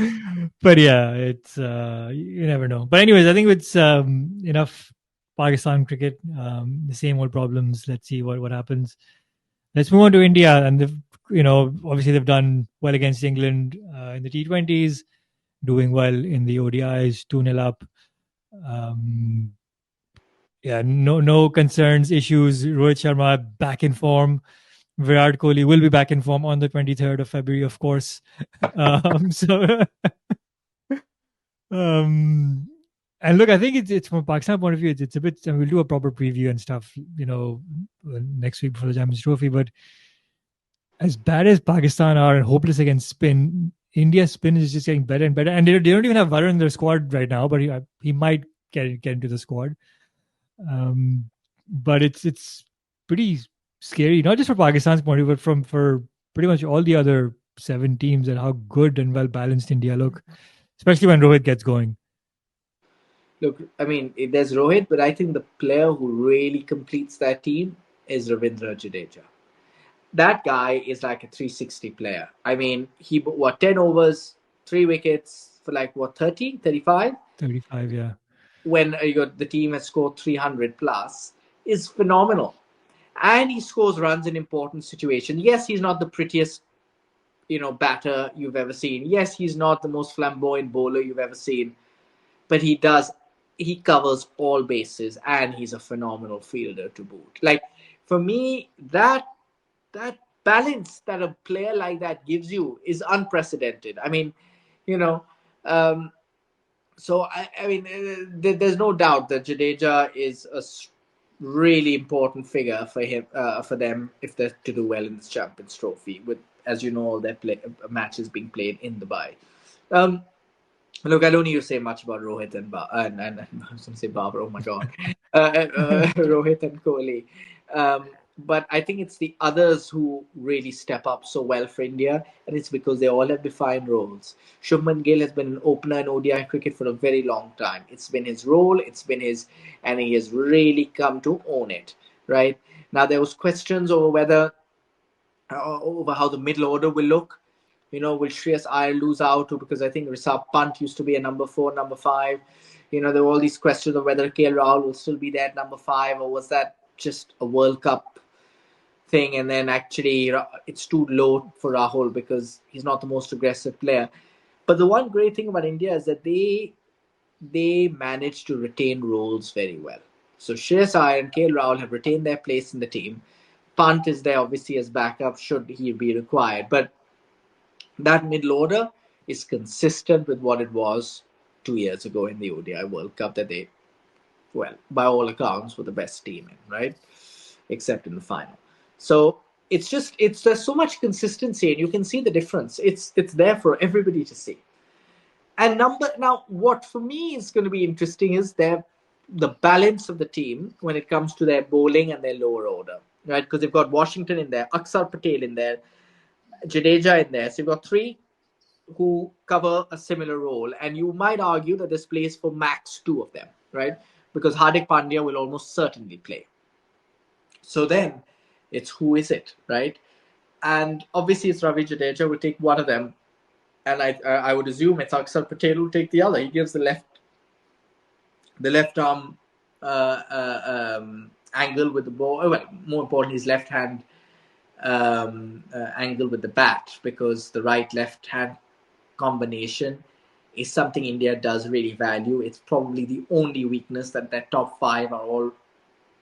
but yeah, it's you never know. But anyways, I think it's enough Pakistan cricket. The same old problems. Let's see what happens. Let's move on to India, and obviously they've done well against England in the T20s, doing well in the ODIs, 2-0 up. Yeah, no concerns, issues. Rohit Sharma back in form. Virat Kohli will be back in form on the 23rd of February, of course. So, and look, I think it's from a Pakistan point of view, it's a bit. And we'll do a proper preview and stuff, next week before the Champions Trophy. But as bad as Pakistan are and hopeless against spin, India's spin is just getting better and better. And they don't even have Varun in their squad right now, but he might get into the squad. But it's pretty scary, not just for Pakistan's point of view, but for pretty much all the other 7 teams, and how good and well balanced India look, especially when Rohit gets going.
Look, I mean, there's Rohit, but I think the player who really completes that team is Ravindra Jadeja. That guy is like a 360 player. I mean, 10 overs, 3 wickets for like, 30, 35?
35, yeah.
When the team has scored 300 plus, is phenomenal. And he scores runs in important situations. Yes, he's not the prettiest, batter you've ever seen. Yes, he's not the most flamboyant bowler you've ever seen. But he covers all bases and he's a phenomenal fielder to boot. Like, for me, that balance that a player like that gives you is unprecedented. I mean, you know, so I mean, there's no doubt that Jadeja is a really important figure for him, for them, if they're to do well in this Champions Trophy. With, as you know, all their matches being played in Dubai. Look, I don't need to say much about Rohit and I was going to say Babar. Oh my God, Rohit and Kohli. But I think it's the others who really step up so well for India, and it's because they all have defined roles. Shubman Gill has been an opener in ODI cricket for a very long time. It's been his role, and he has really come to own it. Right now, there was questions over how the middle order will look. Will Shreyas Iyer lose out? Because I think Rishabh Pant used to be a number 4, number 5. There were all these questions of whether KL Rahul will still be there at number 5, or was that just a World Cup thing? And then actually it's too low for Rahul because he's not the most aggressive player. But the one great thing about India is that they managed to retain roles very well. So Shreyas Iyer and KL Rahul have retained their place in the team. Pant is there obviously as backup should he be required. But that middle order is consistent with what it was 2 years ago in the ODI World Cup that they, well, by all accounts, were the best team in, right? Except in the final. So it's there's so much consistency, and you can see the difference. It's there for everybody to see. And now, what for me is going to be interesting is the balance of the team when it comes to their bowling and their lower order, right? Because they've got Washington in there, Aksar Patel in there, Jadeja in there. So you've got three who cover a similar role, and you might argue that there's place for max two of them, right? Because Hardik Pandya will almost certainly play. So then it's who is it, right? And obviously it's Ravi Jadeja will take one of them, and I would assume it's Aksar Patel will take the other. He gives the left arm angle with the ball. Well, more importantly, his left hand angle with the bat, because the right left hand combination is something India does really value. It's probably the only weakness that their top five are all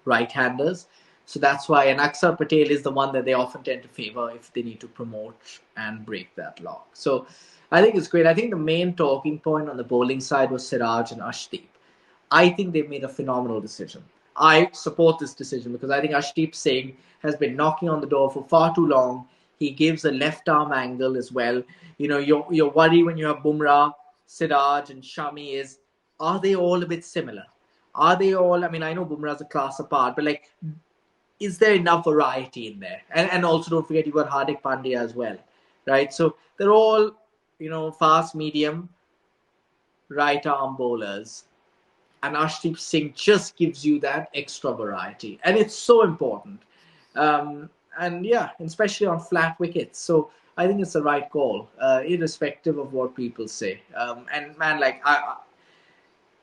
right-handers. So that's why, and Aksar Patel is the one that they often tend to favor if they need to promote and break that lock. So I think it's great. I think the main talking point on the bowling side was Siraj and Ashdeep. I think they've made a phenomenal decision. I support this decision because I think Ashdeep Singh has been knocking on the door for far too long. He gives a left arm angle as well. You know, your worry when you have Bumrah, Siraj, and Shami is, are they all a bit similar? Are they all? I mean, I know Bumrah's a class apart, but like, is there enough variety in there? And also don't forget you've got Hardik Pandya as well, right? So they're all, fast, medium, right arm bowlers. And Arshdeep Singh just gives you that extra variety. And it's so important. And yeah, especially on flat wickets. So I think it's the right call, irrespective of what people say. And man, like,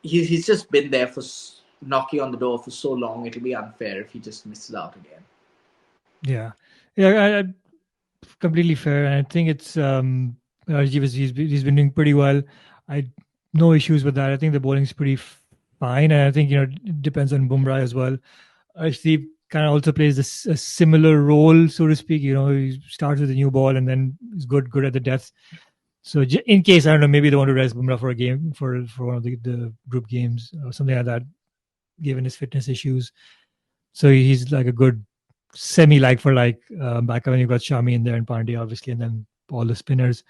he's just been there for knocking on the door for so long. It'll be unfair if he just misses out again.
Yeah, completely fair. And I think it's he's been doing pretty well. I no issues with that. I think the bowling's pretty fine, and I think it depends on Bumrah as well. Arshdeep kind of also plays a similar role, so to speak. He starts with a new ball and then is good at the death. So in case, I don't know, maybe they want to rest Bumrah for a game for one of the group games or something like that, given his fitness issues. So he's like a good semi-like for backup, when you've got Shami in there and Pandya, obviously, and then all the spinners.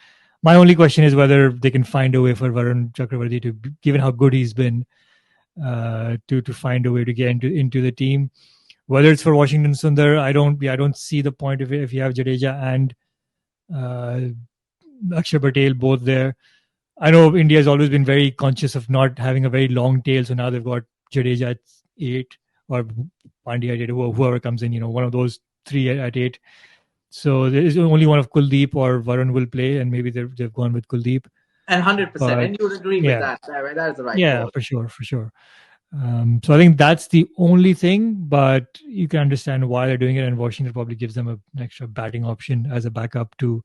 My only question is whether they can find a way for Varun Chakravarti to, given how good he's been, to find a way to get into the team. Whether it's for Washington Sundar, I don't see the point of it if you have Jadeja and Akshar Patel both there. I know India has always been very conscious of not having a very long tail, so now they've got Jadeja at 8 or Pandya at 8, whoever comes in, one of those three at 8. So there is only one of Kuldeep or Varun will play, and maybe they've gone with Kuldeep.
And 100%, and you would agree with that, right? That is the right call.
Yeah, for sure. So I think that's the only thing, but you can understand why they're doing it, and Washington probably gives them an extra batting option as a backup to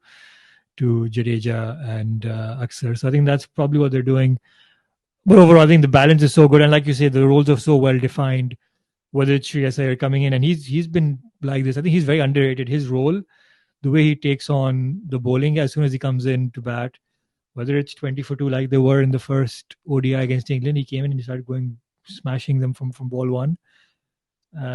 Jadeja and Aksar. So I think that's probably what they're doing. But overall, I think the balance is so good, and like you say, the roles are so well defined. Whether it's Shreyas Iyer coming in, and he's been like this. I think he's very underrated. His role, the way he takes on the bowling as soon as he comes in to bat, whether it's 20 for 2 like they were in the first ODI against England, he came in and he started smashing them from ball one.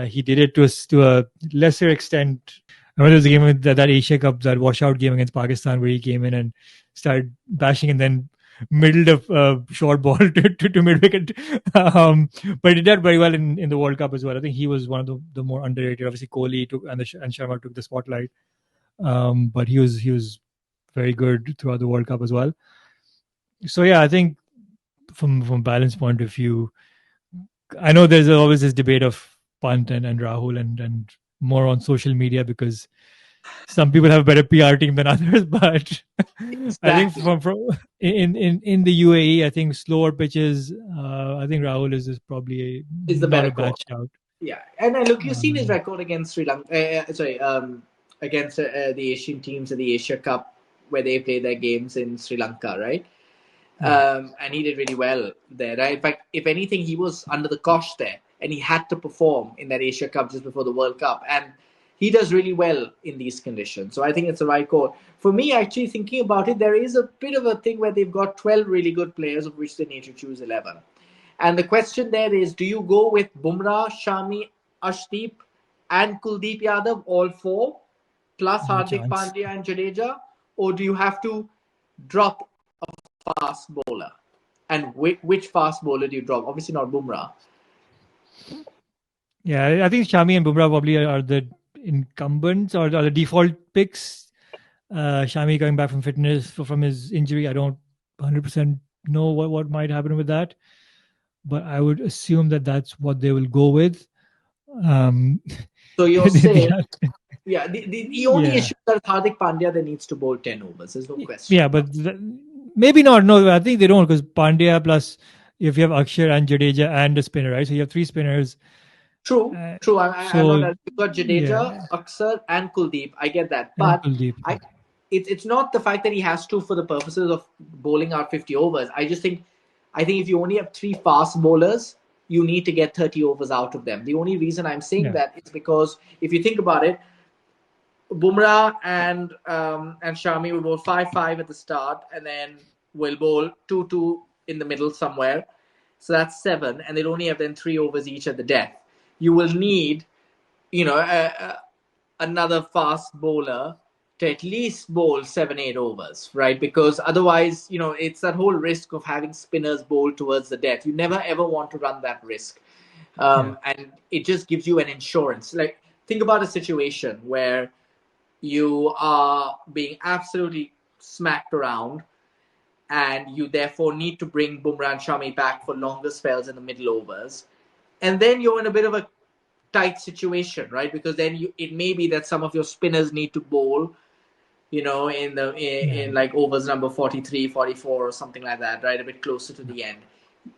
He did it to a lesser extent. I remember there was a game that Asia Cup, that washout game against Pakistan, where he came in and started bashing and then middled a short ball to mid wicket. But he did that very well in the World Cup as well. I think he was one of the more underrated. Obviously, Kohli and Sharma took the spotlight, but he was very good throughout the World Cup as well. So yeah, I think from balance point of view, I know there's always this debate of Pant and Rahul and more on social media because some people have a better PR team than others. But exactly. I think from in the UAE, I think slower pitches, I think Rahul is probably
the better
bad shout.
Yeah, and look, you've seen his record against Sri Lanka. Against the Asian teams at the Asia Cup where they play their games in Sri Lanka, right? And he did really well there. Right? In fact, if anything, he was under the cosh there, and he had to perform in that Asia Cup just before the World Cup, and he does really well in these conditions. So I think it's the right call. For me, actually thinking about it, there is a bit of a thing where they've got 12 really good players, of which they need to choose 11. And the question there is, do you go with Bumrah, Shami, Ashdeep, and Kuldeep Yadav, all four, plus
No
Hardik
chance.
Pandya and Jadeja? Or do you have to drop a fast bowler? And which fast bowler do you drop? Obviously not Bumrah.
Yeah, I think Shami and Bumrah probably are the incumbents or are the default picks. Shami coming back from fitness from his injury, I don't 100% know what might happen with that, but I would assume that that's what they will go with. Um,
So you're saying,
the-
yeah, the only
yeah,
issue is that Hardik Pandya there needs to bowl 10 overs. There's no question.
yeah, but maybe not. No, I think they don't because Pandya plus if you have Akshar and Jadeja and a spinner, right? So you have three spinners.
True,
Uh,
true. I'm not.
so
You've got Jadeja,
yeah,
Aksar, and Kuldeep. I get that,
and
but
Kuldeep.
I, it's not the fact that he has to for the purposes of bowling out 50 overs. I think if you only have three fast bowlers, you need to get 30 overs out of them. The only reason I'm saying
Yeah,
that is because if you think about it, Bumrah and Shami will bowl 5-5 at the start, and then will bowl 2-2 in the middle somewhere. So that's seven, and they'll only have then 3 overs each at the death. You will need, another fast bowler to at least bowl 7-8 overs, right? Because otherwise, it's that whole risk of having spinners bowl towards the death. You never ever want to run that risk,
yeah,
and it just gives you an insurance. Like, think about a situation where you are being absolutely smacked around, and you therefore need to bring Bumrah and Shami back for longer spells in the middle overs. And then you're in a bit of a tight situation, right? Because then it may be that some of your spinners need to bowl,
yeah,
in like overs number 43, 44, or something like that, right? A bit closer to the end.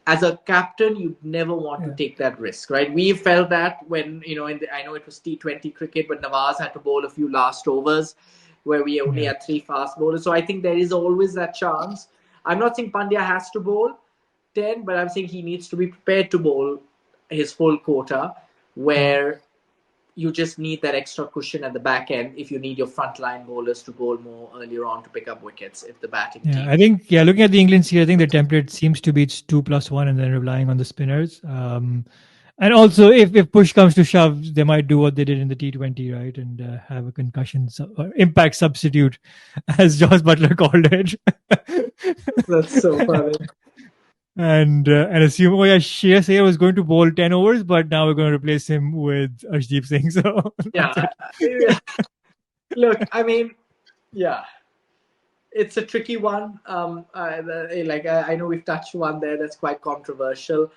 As a captain, you never want to
yeah,
take that risk, right? We felt that when, I know it was T20 cricket, but Nawaz had to bowl a few last overs where we only
yeah.
had three fast bowlers. So I think there is always that chance. I'm not saying Pandya has to bowl 10, but I'm saying he needs to be prepared to bowl his full quota, where you just need that extra cushion at the back end if you need your frontline bowlers to bowl more earlier on to pick up wickets if the batting
Yeah,
team.
I think looking at the England series, I think the template seems to be it's 2+1 and then relying on the spinners. And also, if push comes to shove, they might do what they did in the T20, right, and have a concussion or impact substitute, as Josh Butler called it,
That's so funny.
and assume, oh yeah, Shreyas Iyer was going to bowl 10 overs, but now we're going to replace him with Arshdeep Singh. So
Yeah.
that's it.
Look, I mean, yeah, it's a tricky one. I know we've touched one there that's quite controversial.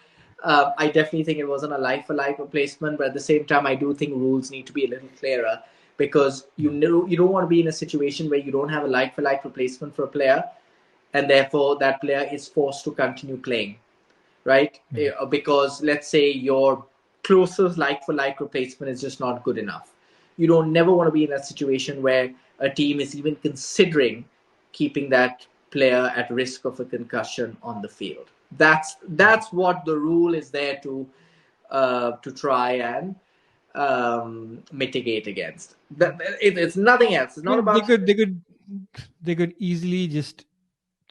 I definitely think it wasn't a life for life replacement, but at the same time, I do think rules need to be a little clearer, because you don't want to be in a situation where you don't have a like for like replacement for a player, and therefore that player is forced to continue playing, right?
Yeah.
Because let's say your closest like for like replacement is just not good enough. You don't never want to be in that situation where a team is even considering keeping that player at risk of a concussion on the field. That's what the rule is there to try and mitigate against. It's nothing else. It's
I
not
mean,
about.
they could easily just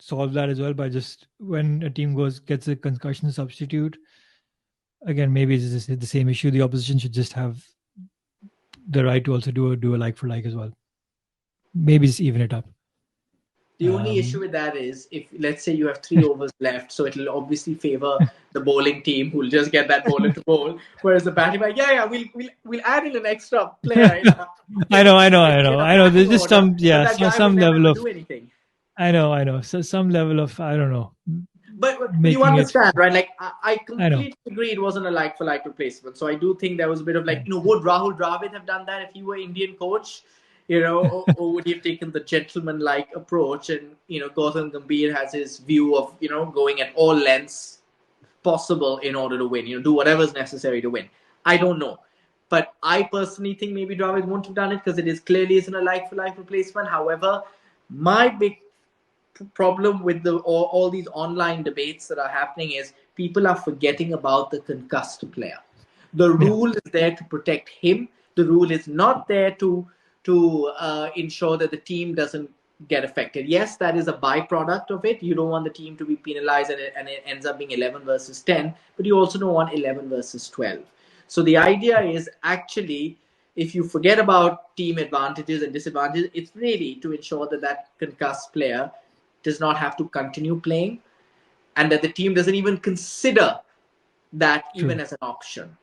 solve that as well by just when a team gets a concussion substitute. Again, maybe it's just the same issue. The opposition should just have the right to also do a like for like as well. Maybe just even it up.
The only issue
Um,
with that is if, let's say, you have 3 overs left, so it'll obviously favor the bowling team who'll just get that bowler to bowl, whereas the batting, like, yeah, we'll add in an extra player
I
in a
know. There's
batting
just
order,
some,
but
yeah,
that guy will
some
never
level
ever
of,
do anything.
I know. So some level of, I don't know,
But you
making it.
understand, right? Like, I
I know.
completely agree it wasn't a like for like replacement. So I do think there was a bit of, like,
Yeah,
would Rahul Dravid have done that if he were Indian coach? Or would he have taken the gentleman-like approach? And Gautam Gambhir has his view of going at all lengths possible in order to win. Do whatever's necessary to win. I don't know, but I personally think maybe Dravid won't have done it because it is clearly isn't a like for like replacement. However, my big problem with all these online debates that are happening is people are forgetting about the concussed player. The
yeah,
rule is there to protect him the rule is not there to ensure that the team doesn't get affected. Yes, that is a byproduct of it. You don't want the team to be penalized and it ends up being 11 versus 10, but you also don't want 11 versus 12. So the idea is actually, if you forget about team advantages and disadvantages, it's really to ensure that that concussed player does not have to continue playing, and that the team doesn't even consider that even as an option.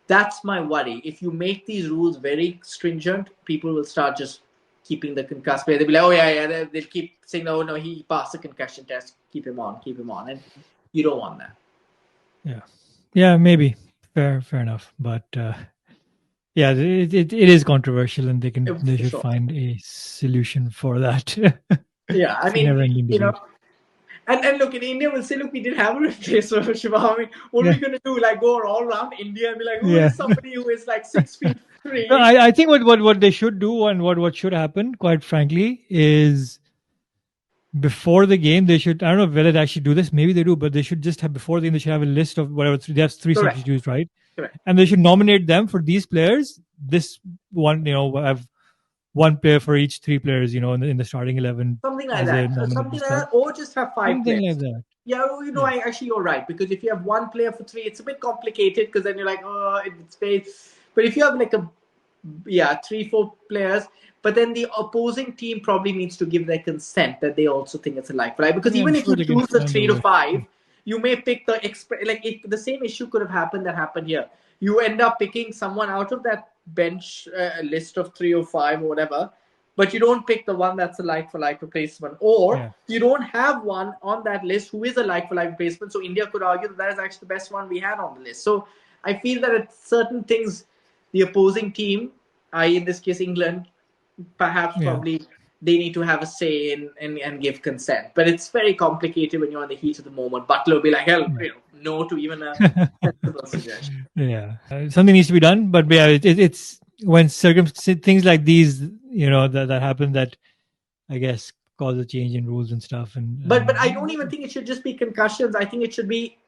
That's my worry. If you make these rules very stringent, people will start just keeping the concussed player. They'll be like, oh yeah. They'll keep saying, oh no, he passed the concussion test. Keep him on. And you don't want that.
Yeah, maybe. Fair enough. But yeah, it is controversial, and they should find a solution for that.
Yeah, I mean,
never-ending debate.
And look, in India, we'll say, look, we didn't have a replacement for Shiva. I mean, what are we going to do? Like, go all around India and be like, who is somebody who is like 6'3"?
No, I think what they should do, and what should happen, quite frankly, is before the game, they should, I don't know whether they actually do this, maybe they do, but they should just have, before the game, they should have a list of whatever, they have three substitutes, right?
Correct.
And they should nominate them for these players. This one, have one player for each three players, in the starting 11.
Something like that. Or just have five players.
Like that.
Yeah, actually, you're right. Because if you have one player for three, it's a bit complicated, because then you're like, oh, it's great. But if you have like 3-4 players, but then the opposing team probably needs to give their consent that they also think it's a like for like. Because even if you choose the 3 to 5, you may pick the same issue could have happened that happened here. You end up picking someone out of that bench list of 3 or 5 or whatever, but you don't pick the one that's a like-for-like replacement, or you don't have one on that list who is a like-for-like replacement. So India could argue that is actually the best one we had on the list. So I feel that at certain things, the opposing team, in this case England, probably they need to have a say and give consent. But it's very complicated when you're on the heat of the moment. Butler will be like, hell, no to even a sensible suggestion.
Yeah, something needs to be done. But yeah, it's when things like these, that happen, that I guess cause a change in rules and stuff.
But I don't even think it should just be concussions. I think it should be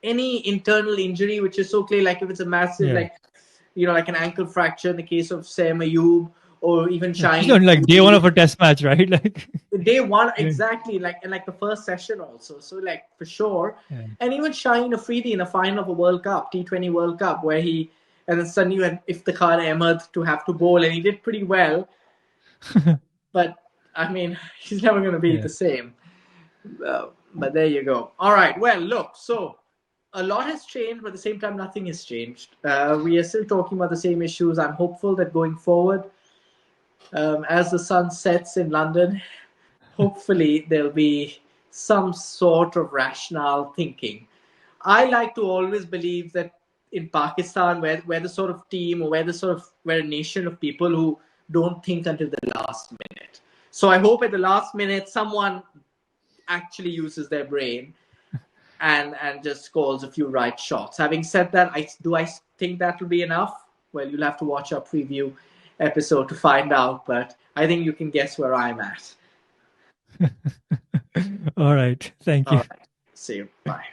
any internal injury which is so clear. Like if it's a massive, like an ankle fracture in the case of Sam Ayub, or even Shaheen.
Like day one of a test match, right? Like
day one, exactly. Like the first session also. So like for sure. Yeah. And even Shaheen Afridi in a final of a World Cup, T20 World Cup, where and then suddenly you had Iftikhar Ahmed to have to bowl, and he did pretty well. But I mean, he's never going to be the same. But there you go. All right. Well, look, so a lot has changed, but at the same time, nothing has changed. We are still talking about the same issues. I'm hopeful that going forward, as the sun sets in London, hopefully there'll be some sort of rational thinking. I like to always believe that in Pakistan, we're the sort of team, or we're a nation of people who don't think until the last minute. So I hope at the last minute someone actually uses their brain and just scores a few right shots. Having said that, I think that will be enough? Well, you'll have to watch our preview episode to find out, but I think you can guess where I'm at.
All right. Thank you.
All right. See you. Bye.